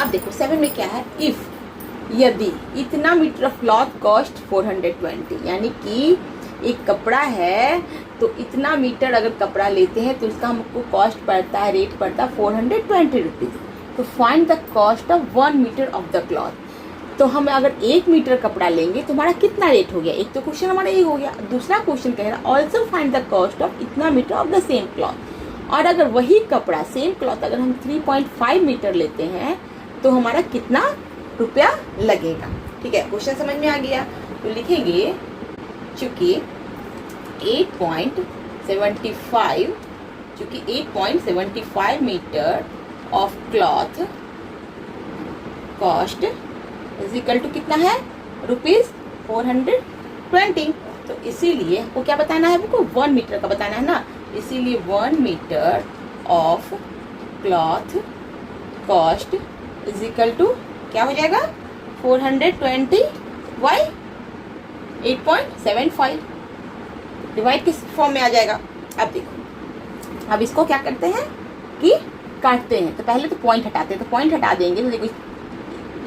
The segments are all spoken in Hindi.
अब देखो 7 में क्या है, इफ यदि इतना मीटर ऑफ क्लॉथ कॉस्ट 420, यानी कि एक कपड़ा है तो इतना मीटर अगर कपड़ा लेते हैं तो उसका हमको कॉस्ट पड़ता है, रेट पड़ता है 420 रुपीज़। तो find the cost of 1 metre of the cloth. तो हम अगर 1 मीटर कपड़ा लेंगे तो हमारा कितना रेट हो गया, एक तो क्वेश्चन हमारा ये हो गया। दूसरा क्वेश्चन कह रहा है also find the cost of इतना metre of the same cloth. और अगर वही कपड़ा सेम क्लॉथ अगर हम 3.5 मीटर लेते हैं तो हमारा कितना रुपया लगेगा। ठीक है, क्वेश्चन समझ में आ गया। तो लिखेंगे चूंकि 8.75 metre of cloth cost is equal to कितना है, ₹420। तो इसीलिए आपको क्या बताना है, आपको 1 मीटर का बताना है ना, इसीलिए 1 metre of cloth cost is equal to क्या हो जाएगा, 420 बाई 8.75 डिवाइड किस फॉर्म में आ जाएगा। अब देखो, अब इसको क्या करते हैं कि काटते हैं। तो पहले तो पॉइंट हटाते हैं, तो पॉइंट हटा देंगे तो देखो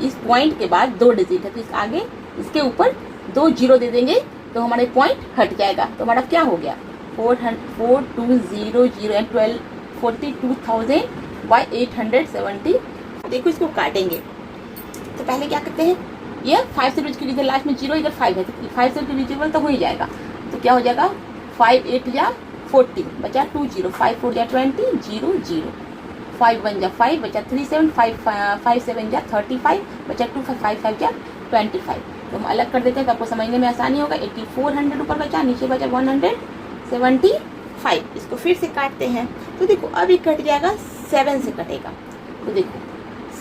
इस पॉइंट के बाद 2 डिजिट है तो इस आगे इसके ऊपर 2 जीरो दे देंगे तो हमारे पॉइंट हट जाएगा। तो हमारा क्या हो गया, 4200 एंड 42,000 बाई 870। देखो इसको काटेंगे तो पहले क्या करते हैं, ये 5 से डिविजिबल, लास्ट में 0 इधर 5 है तो 5 से डिविजिबल तो हो ही जाएगा। तो क्या हो जाएगा, 5 8 या 40 बचा 2 0, 5 4 या 20 0 0, 5 1 जा 5 बचा 3 7, 5 7 जा 35 बचा 2 5 5 जा 25। तो हम अलग कर देते हैं तो आपको समझने में आसानी होगा। 8400 ऊपर बचा, नीचे बचा 175। इसको फिर से काटते हैं तो देखो अब ये कट जाएगा, 7 से कटेगा। तो देखो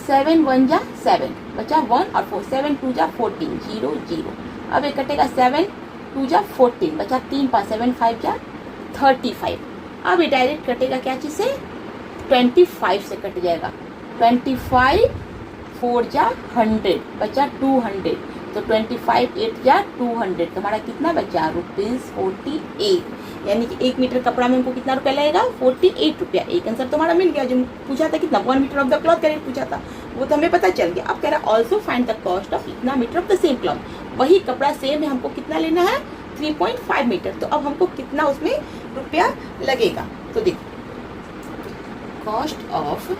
7 1 जा 7 बचा 1 और 4, 7 2 जा 14 0 0। अब ये कटेगा 7 2 जा 14 बचा 3 5 7 5 जा 35। अब ये डायरेक्ट कटेगा क्या चीज़ से, 25 से कट जाएगा। 25 4 जा 100 बचा 200, तो 25 8 जा 200। तो हमारा कितना बचा, ₹48। यानी कि 1 मीटर कपड़ा में हमको कितना रुपया लगेगा, 48 रुपया। एक आंसर तो हमारा मिल गया। जो पूछा था कितना, 1 मीटर ऑफ द क्लॉथ का रेट पूछा था, वो तो हमें पता चल गया। अब कह रहा है also find the cost of इतना metre of the same cloth. वही कपड़ा सेम है, हमको कितना लेना है, 3.5 मीटर। तो अब हमको कितना उसमें रुपया लगेगा। तो देखो cost of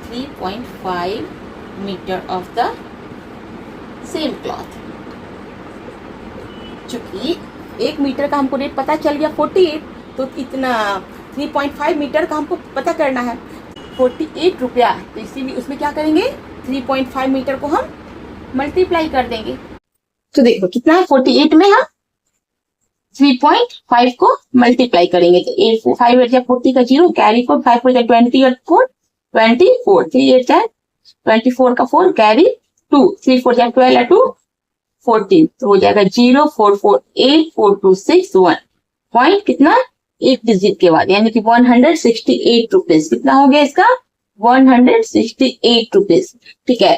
3.5 metre of the same cloth, चूंकि 1 मीटर का हमको रेट पता चल गया 48, तो इतना 3.5 मीटर का हमको पता करना है 48 रुपया। तो इसीलिए उसमें क्या करेंगे, 3.5 मीटर को हम मल्टीप्लाई कर देंगे। तो देखो कितना है, 48 में हम 3.5 को मल्टीप्लाई करेंगे तो 8 5 8 या 40 का 0 कैरी को 5 4 20 और 4 24 3 8 है 24 का 4 कैरी 2 3 4 या 12 या 2 14। तो हो जाएगा 0 4 4 8 4 2 6 1 पॉइंट कितना, एक डिजिट के बाद, यानी कि 168 रुपीज। कितना हो गया इसका, 168 रुपीज। ठीक है,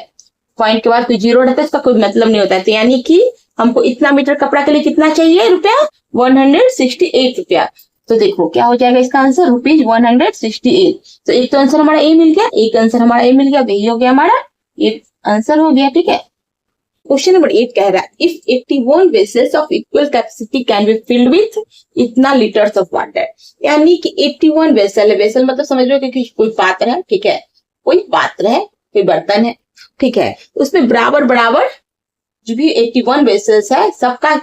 पॉइंट के बाद कोई जीरो रहता है इसका कोई मतलब नहीं होता है। तो यानी कि हमको इतना मीटर कपड़ा के लिए कितना चाहिए रुपया, 168 रुपया। तो देखो क्या हो जाएगा इसका आंसर, ₹168। तो एक तो आंसर हमारा ए मिल गया, एक आंसर हमारा ए मिल गया, यही हो गया हमारा एक आंसर हो गया। ठीक है, क्वेश्चन नंबर 8 कह रहा है if 81 vessels of equal capacity can be filled with इतना लीटर्स ऑफ वाटर। यानी कि 81 वेसल है, वेसल मतलब समझ लो कि कोई पात्र है। ठीक है, कोई पात्र है, कोई बर्तन है। ठीक है, उसमें बराबर बराबर जो भी 81 वेसल्स है सबका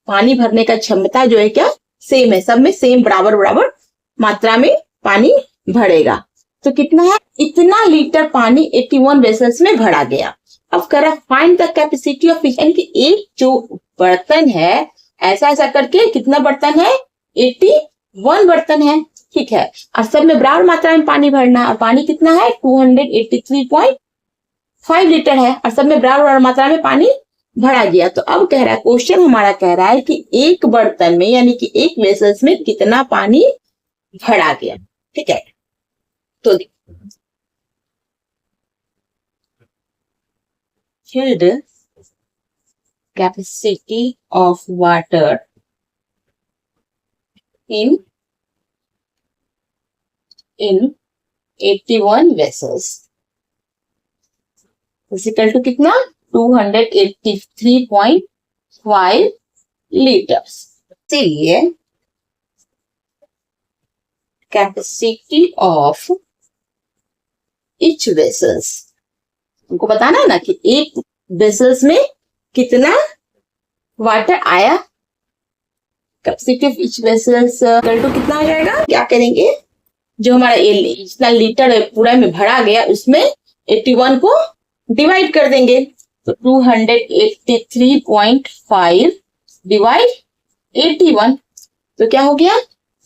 पानी भरने का क्षमता जो है क्या, सेम है। सब में सेम बराबर बराबर मात्रा में पानी भरेगा। तो कितना है, इतना लीटर पानी 81 वेसल्स में भरा गया। अब करा फाइंड द कैपेसिटी ऑफ यानी कि एक जो बर्तन है, ऐसा ऐसा करके कितना बर्तन है, 81 बर्तन है। ठीक है, और सब में बराबर मात्रा में पानी भरना है, और पानी कितना है 283.5 लीटर है, और सब में बराबर मात्रा में पानी भरा गया। तो अब कह रहा है, क्वेश्चन हमारा कह रहा है कि एक बर्तन में यानी कि एक वेसल्स में कितना पानी भरा गया। ठीक है, तो filled capacity of water in 81 vessels. Equal to कितना 283.5 लीटर्स। इसीलिए कैपेसिटी ऑफ ईच वेसल्स, हमको बताना है ना कि एक वेसल्स में कितना वाटर आया। Capacity of each vessels equal to कितना हो जाएगा, क्या करेंगे, जो हमारा जितना लीटर पूरा में भरा गया उसमें 81 को डिवाइड कर देंगे। तो 283.5 डिवाइड 81, तो क्या हो गया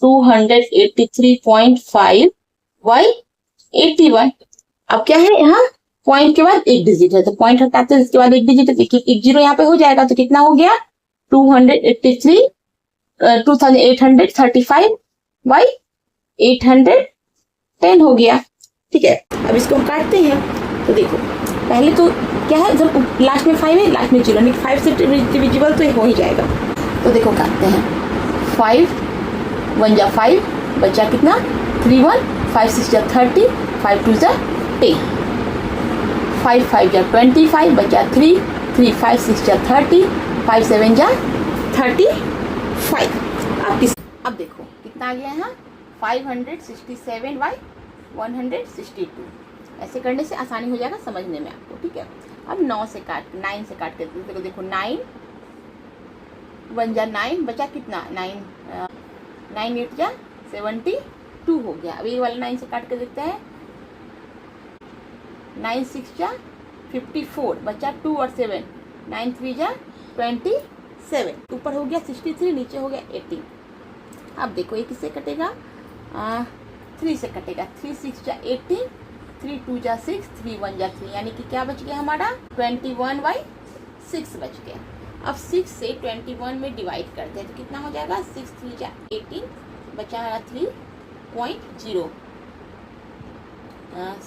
283.5 बाई 81। अब क्या है, यहाँ पॉइंट के बाद एक डिजिट है तो पॉइंट हटाते हैं, इसके बाद एक डिजिट है, एक जीरो यहाँ पे हो जाएगा। तो कितना हो गया 2835 बाई 810 हो गया। ठीक है, अब इसको हम काटते हैं। तो देखो पहले तो क्या है, जब लास्ट में 5 है लास्ट में 0, नहीं 5 से डिविजिबल तो हो ही जाएगा। तो देखो काटते हैं, 5 1 जा 5 बचा कितना 3 1, 5 6 जा 30, 5 2 जा 10, 5 5 जा 25 बचा 3 3 5 6 जा 30, 5 7 जा 35। अब देखो कितना आ गया यहाँ 567 बाई 162। ऐसे करने से आसानी हो जाएगा समझने में आपको। ठीक है, अब 9 से काट 9 से काट के देखो 9 1 जा 9 बचा कितना 9 9 8 जा 72 हो गया। अब ये वाला 9 से काट के देखते हैं, 9 6 जा 54 बचा 2 और 7, 9 3 जा 27, ऊपर हो गया 63 नीचे हो गया 18। अब देखो ये किससे कटेगा 3 से कटेगा, 3 6 जा 18, 3 2 जा 6, 3 1 जा 3, यानी कि क्या बच गया हमारा 21/6 बच गया। अब 6 से 21 में डिवाइड करते हैं तो कितना हो जाएगा 6 3 जा 18 बचा हमारा 3.0,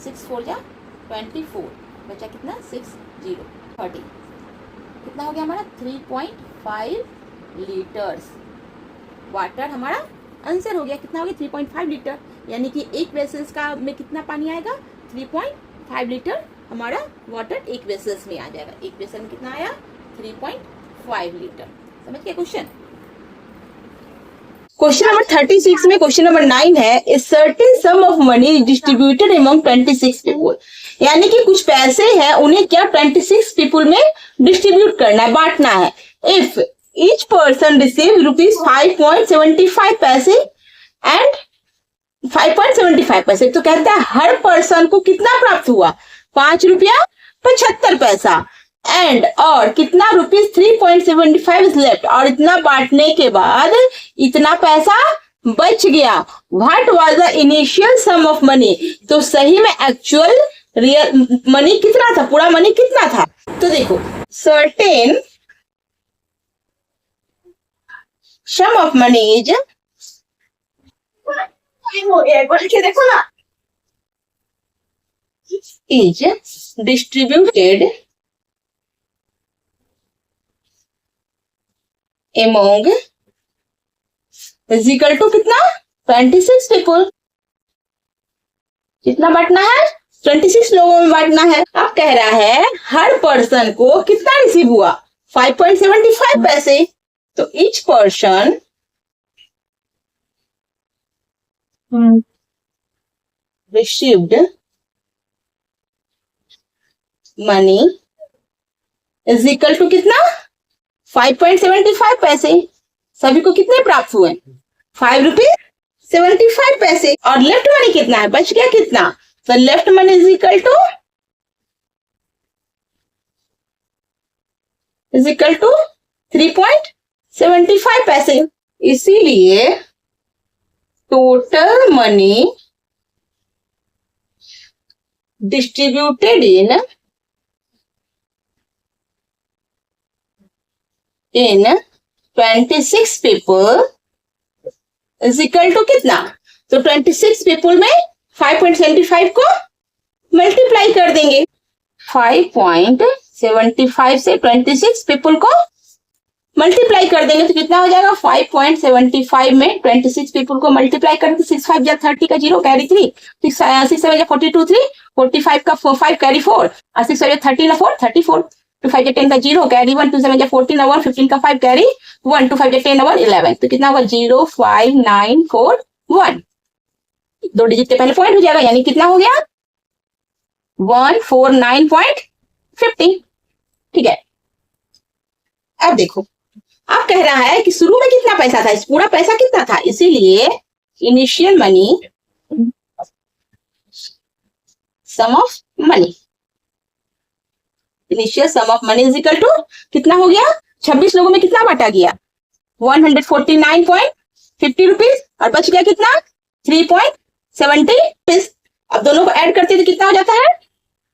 6 4 जा 24 बचा कितना 6 0 30, कितना हो गया हमारा 3.5 लीटर्स वाटर हमारा आंसर हो गया। कितना हो गया 3.5 लीटर, यानी कि एक वेसल्स का में कितना पानी आएगा 3.5 लीटर हमारा वाटर एक वेसल्स में आ जाएगा। एक वेसल में कितना आया 3.5 लीटर। समझ गए क्वेश्चन। क्वेश्चन नंबर 36 में क्वेश्चन नंबर 9 है, a certain some of money distributed among 26 people, यानी कि कुछ पैसे हैं उन्हें क्या 26 पीपल में डिस्ट्रीब्यूट करना है, बांटना है। इफ ईच पर्सन रिसीव ₹5.75 पैसे एंड 5.75 पैसे, तो कहता है हर पर्सन को कितना प्राप्त हुआ ₹5.75 एंड और कितना ₹3.75 इज लेफ्ट, और इतना बांटने के बाद इतना पैसा बच गया। What was the initial sum of money, तो सही में एक्चुअल रियल मनी कितना था, पूरा मनी कितना था। तो देखो certain some of money is, देखो ना, is distributed among is equal to कितना 26 पीपल, कितना बांटना है 26 लोगों में बांटना है। अब कह रहा है हर पर्सन को कितना रिसीव हुआ 5.75 पैसे, तो each person received money is equal to कितना 5.75 पैसे। सभी को कितने प्राप्त हुए ₹5.75, और लेफ्ट मनी कितना है, बच गया कितना, तो left money is equal to 3.75 पैसे। इसीलिए total money distributed in 26 people is equal to कितना, तो 26 पीपल में 5.75 को मल्टीप्लाई कर देंगे। 5.75 से 26 पीपल को मल्टीप्लाई कर देंगे तो कितना हो जाएगा 5.75 में 26 पीपल को मल्टीप्लाई करके 6 5 जा 30 का 0 कैरी 3, 6 7 जा 42 3 45 का 5 कैरी 4 और 6 5 13 और 4 34 2 5 10 का 0 कैरी 1 2 7 14 और 1 15 का 5 कैरी 1 2 5 10 और 11 तो कितना होगा 0 5 9 4 1 दो डिजिट के पहले पॉइंट हो जाएगा यानी कितना हो गया 149.50 ठीक है। अब देखो अब कह रहा है कि शुरू में कितना पैसा था, इस पूरा पैसा कितना था, इसीलिए initial money sum of money initial sum of money is equal to कितना हो गया 26 लोगों में कितना बांटा गया 149.50 रुपीज और बच गया कितना 3.70 रुपीज। अब दोनों को ऐड करते तो कितना हो जाता है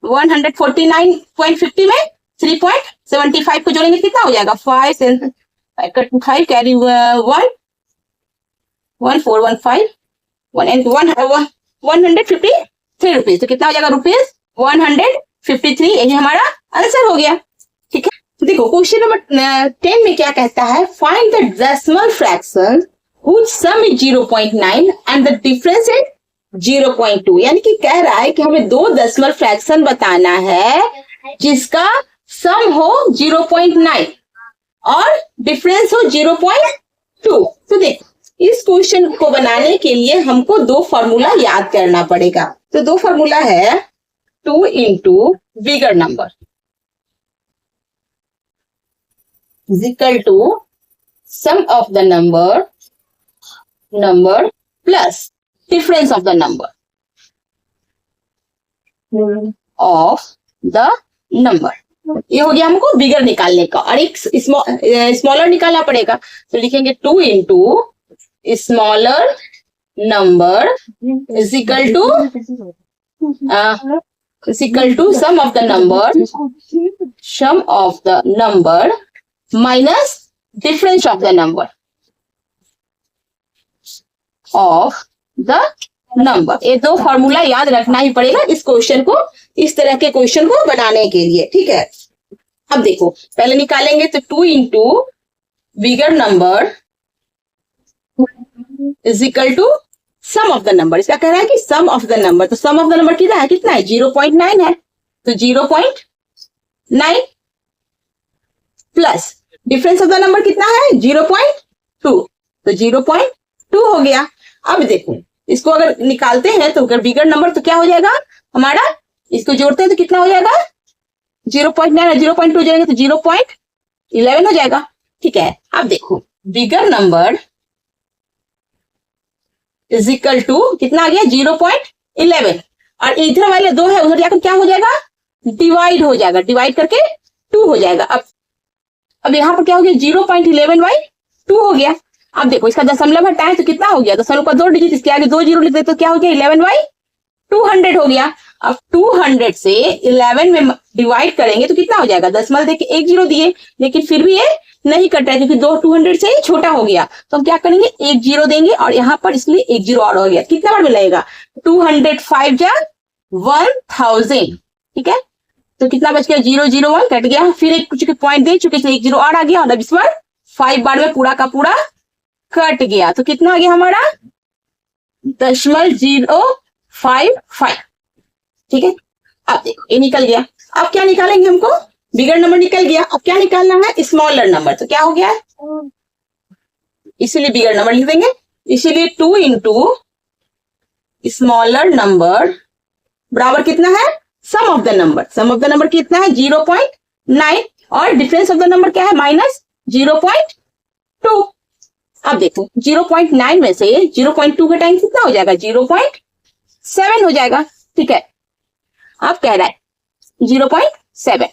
149.50 में 3.75 को जोड़ेंगे कितना हो जाएगा 5 कैरी 1 153 रुपीज तो कितना हो जाएगा रुपीज 153 यही हमारा आंसर हो गया ठीक है। देखो क्वेश्चन नंबर 10 में क्या कहता है find the decimal fraction whose sum is 0.9 and the difference is 0.2 यानी कि कह रहा है कि हमें दो डेसिमल फ्रैक्शन बताना है जिसका सम हो 0.9 और डिफरेंस हो 0.2। तो देखो इस क्वेश्चन को बनाने के लिए हमको दो फॉर्मूला याद करना पड़ेगा। तो दो फॉर्मूला है 2 into bigger number is equal to sum of the number plus difference of the number of the number। ये हो गया हमको बिगर निकालने का और एक स्मॉलर निकालना पड़ेगा तो लिखेंगे 2 into smaller number is equal to sum of the number minus difference of the number ये दो फॉर्मूला याद रखना ही पड़ेगा इस क्वेश्चन को इस तरह के क्वेश्चन को बनाने के लिए ठीक है। अब देखो पहले निकालेंगे तो 2 into bigger number is equal to sum of the number. इसका कह रहा है कि सम ऑफ द नंबर तो सम ऑफ द नंबर कितना है 0.9 है तो 0.9 plus difference of the number कितना है 0.2 तो 0.2 हो गया। अब देखो इसको अगर निकालते हैं तो अगर बिगर नंबर तो क्या हो जाएगा हमारा इसको जोड़ते हैं तो कितना हो जाएगा 0.9 और 0.2 जोड़ेंगे तो 0.11 हो जाएगा ठीक है। अब देखो bigger number is equal to कितना आ गया 0.11 और इधर वाले दो है उधर जाकर क्या हो जाएगा डिवाइड हो जाएगा डिवाइड करके 2 हो जाएगा। अब यहाँ पर क्या हो गया 0.11/2 हो गया। अब देखो इसका दशमलव हटाएं तो कितना हो गया दशमलव का 2 डिजिट इसके आगे 2 जीरो लिख दे तो क्या हो गया 11/200 हो गया। अब 200 से 11 में डिवाइड करेंगे तो कितना हो जाएगा दशमलव देखिए 1 जीरो दिए लेकिन फिर भी ये नहीं कट रहा है क्योंकि 200 से छोटा हो गया तो हम क्या करेंगे 1 जीरो देंगे और यहाँ पर इसलिए 1 जीरो और हो गया कितना बार में लगेगा 205 जा 1000 ठीक है। तो कितना बच गया 001 कट गया फिर एक कुछ पॉइंट दे चुके थे 1 जीरो और आ गया और अब इस बार 5 बार में पूरा का पूरा कट गया तो कितना आ गया हमारा 0.055 ठीक है। अब देखो ये निकल गया। अब क्या निकालेंगे हमको बिगर नंबर निकल गया। अब क्या निकालना है स्मॉलर नंबर तो क्या हो गया इसीलिए बिगर नंबर लिख देंगे इसीलिए 2 into स्मॉलर नंबर बराबर कितना है सम ऑफ द नंबर कितना है 0.9 और डिफरेंस ऑफ द नंबर क्या है -0.2। अब देखो 0.9 में से 0.2 का टाइम कितना हो जाएगा 0.7 हो जाएगा ठीक है। अब कह रहा है 0.7।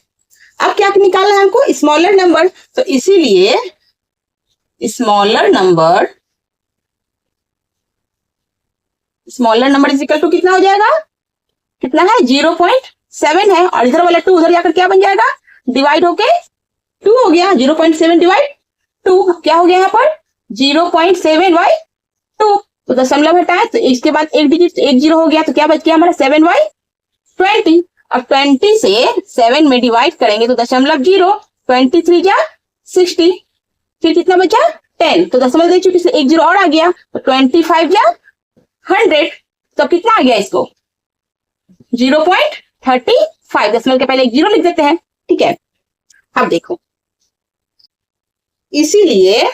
अब क्या निकालना है हमको स्मॉलर नंबर तो इसीलिए smaller number is equal to कितना हो जाएगा कितना है 0.7 है और इधर वाला 2 उधर जाकर क्या बन जाएगा डिवाइड होके 2 हो गया 0.7 डिवाइड 2 क्या हो गया यहाँ पर 0.7/2 तो दशमलव हटाए तो इसके बाद एक डिजिट 1 जीरो हो गया तो क्या बच गया हमारा 7/20। अब 20 से 7 में डिवाइड करेंगे तो दशमलव 0 23 जा 60 फिर कितना बचा 10 तो दशमलव दे चुकी 1 जीरो और आ गया तो 25 जा 100 तो कितना आ गया इसको 0.35, डेसिमल के पहले एक जीरो लिख देते हैं, ठीक है। अब देखो, इसीलिए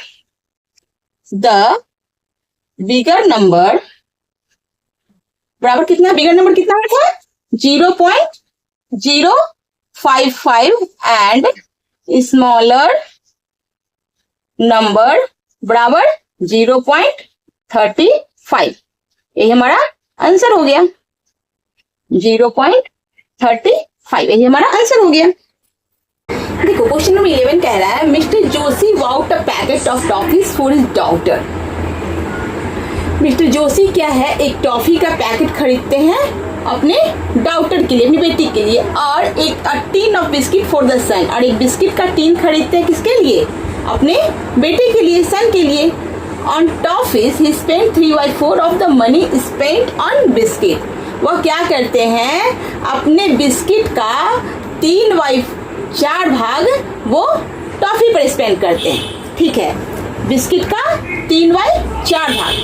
द बिगर नंबर बराबर कितना, बिगर नंबर कितना था 0.055 एंड स्मॉलर नंबर बराबर 0.35। ये हमारा आंसर हो गया, 0.35, यही हमारा आंसर हो गया। देखो क्वेश्चन नंबर 11 कह रहा है mister Joshi bought a packet of toffees for his daughter. Mister Joshi क्या है, एक टॉफी का पैकेट खरीदते हैं अपने डॉटर के लिए, अपनी बेटी के लिए, और एक tin of biscuit for the son, और एक बिस्किट का टीन खरीदते हैं किसके लिए, अपने बेटे के लिए, सन के लिए। On toffees he spend 3/4 of the money spent on biscuit. वह क्या करते हैं, अपने बिस्किट का 3/4 भाग वो टॉफी पर स्पेंड करते हैं, ठीक है, बिस्किट का 3/4 भाग।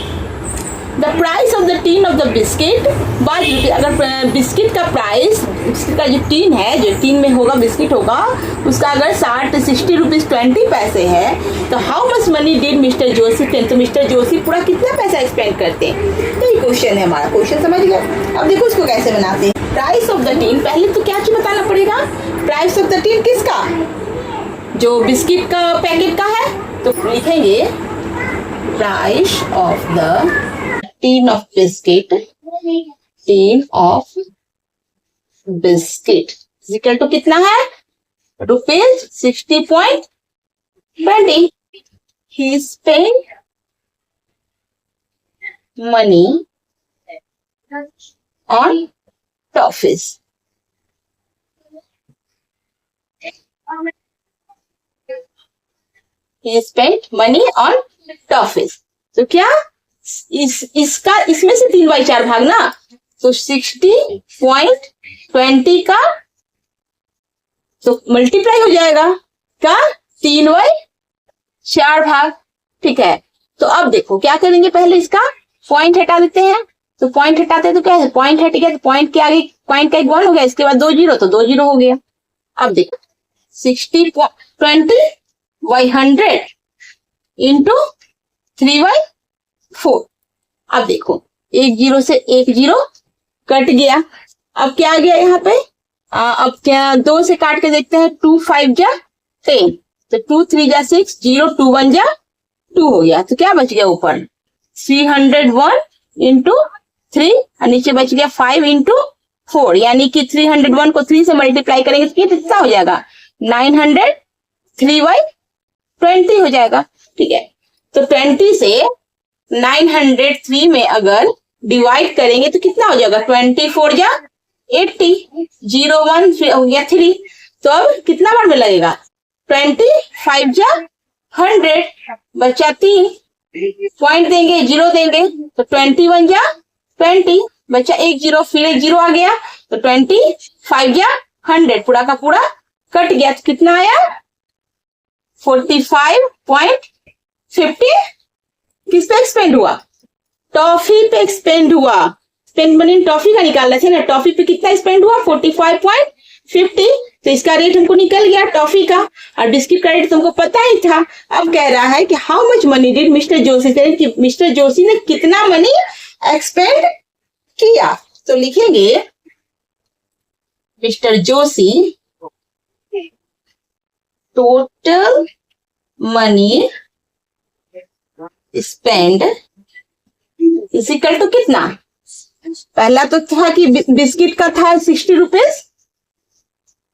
The price of the tin of the biscuit by rupees. अगर बिस्किट का प्राइस, बिस्किट का जो टीन है, जो टीन में होगा बिस्किट होगा, उसका अगर 60 रुपीज 20 पैसे है, तो how much money did mister Joshi spend, तो मिस्टर जोशी पूरा कितना पैसा स्पेंड करते हैं। तो ये क्वेश्चन है हमारा, क्वेश्चन समझ गए। अब देखो इसको कैसे बनाते हैं। प्राइस ऑफ द टीन, पहले तो क्या चीज बताना पड़ेगा, प्राइस ऑफ द टीन किसका, जो बिस्किट का पैकेट का है, तो लिखेंगे price of the tin of biscuit, tin of biscuit equal to कितना है, rupees 60.20। He spend money on toffees. He spent money on toffees। तो क्या इसका इसमें से 3/4 भाग ना, तो 60.20 का तो मल्टीप्लाई हो जाएगा का 3/4 भाग, ठीक है। तो अब देखो क्या करेंगे, पहले इसका पॉइंट हटा देते हैं। तो पॉइंट हटाते हैं तो क्या है, पॉइंट हट गया तो पॉइंट के आगे पॉइंट का एक 1 हो गया, इसके बाद 2 जीरो, तो 2 जीरो हो गया। अब देखो 60/20/100 इंटू 3/4। अब देखो एक जीरो से एक जीरो कट गया, अब क्या आ गया यहाँ पे, अब क्या 2 से काट के देखते हैं, 2 5 जा 10, तो 2 3 जा 6, 0 2 1 जा 2 हो गया, तो क्या बच गया ऊपर 301 इंटू 3, और नीचे बच गया 5 इंटू 4, यानी कि 301 को 3 से मल्टीप्लाई करेंगे तो कितना हो जाएगा 900, 3/20 हो जाएगा, ठीक है। तो 20 से 903 में अगर डिवाइड करेंगे तो कितना हो जाएगा, 24 जा 80, 0 1 हो गया 3, तो अब कितना बार में लगेगा, 25 जा 100, बचा 3, पॉइंट देंगे, जीरो देंगे, तो 21 जा 20, बचा एक जीरो, फिर एक जीरो आ गया, तो 25 जा 100, पूरा का पूरा कट गया, तो कितना आया 45.50। किस पे एक्सपेंड हुआ, टॉफी पे एक्सपेंड हुआ। स्पेंड मनी टॉफी का निकालना था ना, टॉफी पे कितना स्पेंड हुआ 45.50, तो इसका रेट हमको निकल गया टॉफी का, और बिस्किट का रेट तुमको पता ही था। अब कह रहा है कि how much money did mister Joshi, कि मिस्टर जोशी ने कितना मनी एक्सपेंड किया। तो लिखेंगे Mr Joshi total money spend is equal to कितना, पहला तो था कि बिस्किट का था 60 रुपीज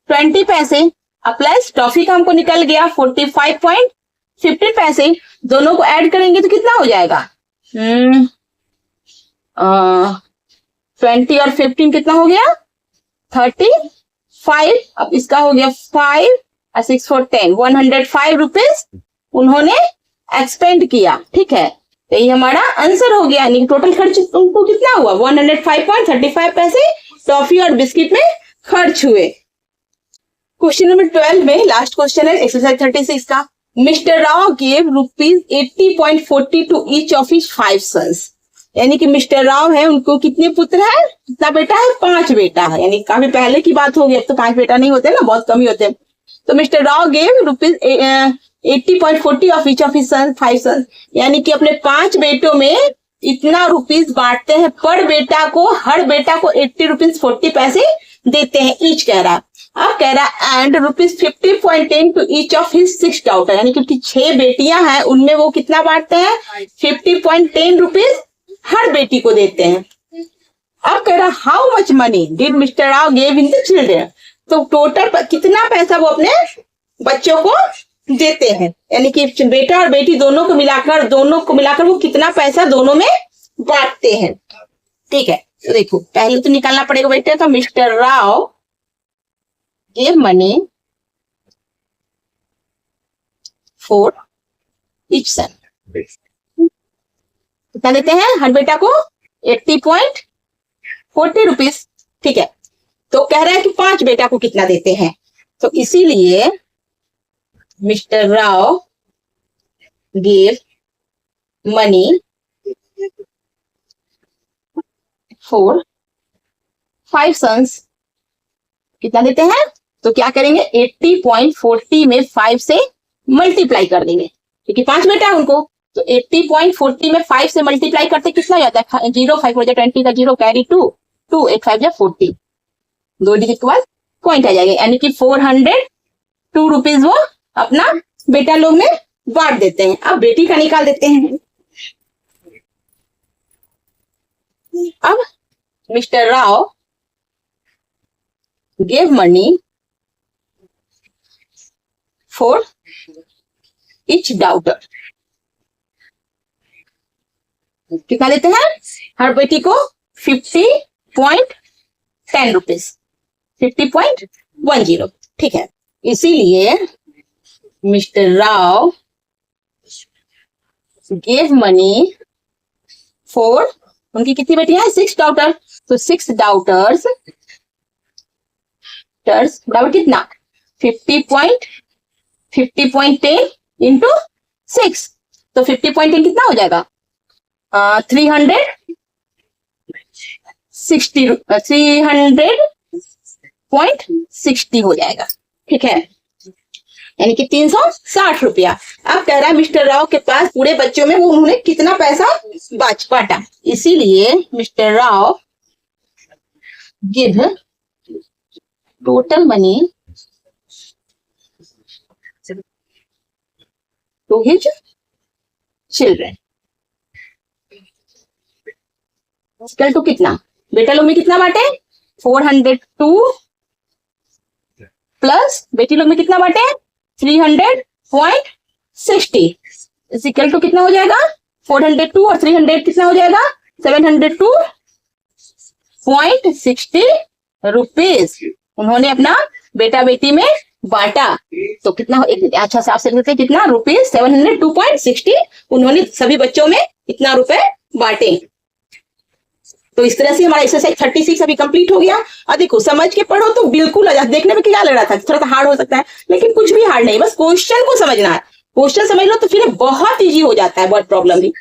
20 पैसे, प्लस टॉफी का हमको निकल गया 45.15 पैसे, दोनों को ऐड करेंगे तो कितना हो जाएगा 20 और 15 कितना हो गया 35। अब इसका हो गया 5 और 6 4 10, 105 रुपीज उन्होंने एक्सपेंड किया, ठीक है। तो ये हमारा आंसर हो गया, यानी टोटल खर्च उनको कितना हुआ 105.35 पैसे टॉफी और बिस्किट में खर्च हुए। क्वेश्चन नंबर 12 में लास्ट क्वेश्चन है एक्सरसाइज 36 का। Mr Rao give rupees 80.40 to each of his 5 sons. यानी कि मिस्टर राव है, उनको कितने पुत्र है, कितना बेटा है, 5 बेटा है। यानी काफी पहले की बात होगी, अब तो 5 बेटा नहीं होते ना, बहुत कम ही होते हैं। तो mister Rao gave rupees 80.40 of each of his son 5 सन, यानी कि अपने 5 बेटों में इतना रुपीज बांटते हैं पर बेटा को, हर बेटा को 80 रुपीज 40 पैसे देते हैं ईच, कह रहा। अब कह रहा and rupees 50.10 to each of his 6 daughter, यानी कि 6 बेटियां हैं, उनमें वो कितना बांटते हैं, 50.10 रुपीज हर बेटी को देते हैं। अब कह रहा how much money did mister Rao gave in the children, तो टोटल कितना पैसा वो अपने बच्चों को देते हैं, यानी कि बेटा और बेटी दोनों को मिलाकर वो कितना पैसा दोनों में बांटते हैं। ठीक है, तो देखो पहले तो निकालना पड़ेगा बेटे, तो mister Rao gave money for each son, कितना देते हैं हर बेटा को, 80.40 रुपीज। ठीक है, तो कह रहा है कि 5 बेटा को कितना देते हैं, तो इसीलिए Mr Rao gave money for 5 sons, कितना देते हैं, तो क्या करेंगे 80.40 में 5 से मल्टीप्लाई कर देंगे, क्योंकि 5 बेटा है उनको, तो 80.40 में 5 से मल्टीप्लाई करते कितना जाता है, 0 5 20 का 0 कैरी 2 2 8 5 40, 2 डिजिट के बाद पॉइंट आ जाएगा, यानी कि 402 रुपीज वो अपना बेटा लोग में बांट देते हैं। अब बेटी का निकाल देते हैं। अब mister Rao gave money for each daughter, कितना देते हैं हर बेटी को, 50.10 रुपीज, 50.10। ठीक है, इसीलिए Mr Rao gave money for, उनकी कितनी बेटी है, 6 डॉटर, तो 6 डॉटर्स बराबर कितना, 50.10 इंटू 6, तो 50.10 कितना हो जाएगा, 360 हो जाएगा। ठीक है, यानी कि 360 रुपया। अब कह रहा है मिस्टर राव के पास पूरे बच्चों में वो उन्होंने कितना पैसा बांटा, इसीलिए Mr Rao give total money to his children, equal to कितना, बेटा लोग में कितना बांटे, 402 प्लस बेटी लोग में कितना बांटे, 300.60, इक्वल टू कितना हो जाएगा, 402 और 300 कितना हो जाएगा, 702.60 रुपीज उन्होंने अपना बेटा बेटी में बांटा। तो कितना, एक अच्छा से आपसे लिखते हैं कितना, रुपीज 702.60 उन्होंने सभी बच्चों में इतना रुपए बांटे। तो इस तरह से हमारा एक्सरसाइज 36 अभी कंप्लीट हो गया। और देखो समझ के पढ़ो तो बिल्कुल देखने में क्या लग रहा था, थोड़ा सा हार्ड हो सकता है, लेकिन कुछ भी हार्ड नहीं, बस क्वेश्चन को समझना है। क्वेश्चन समझ लो तो फिर बहुत इजी हो जाता है, बहुत प्रॉब्लम भी।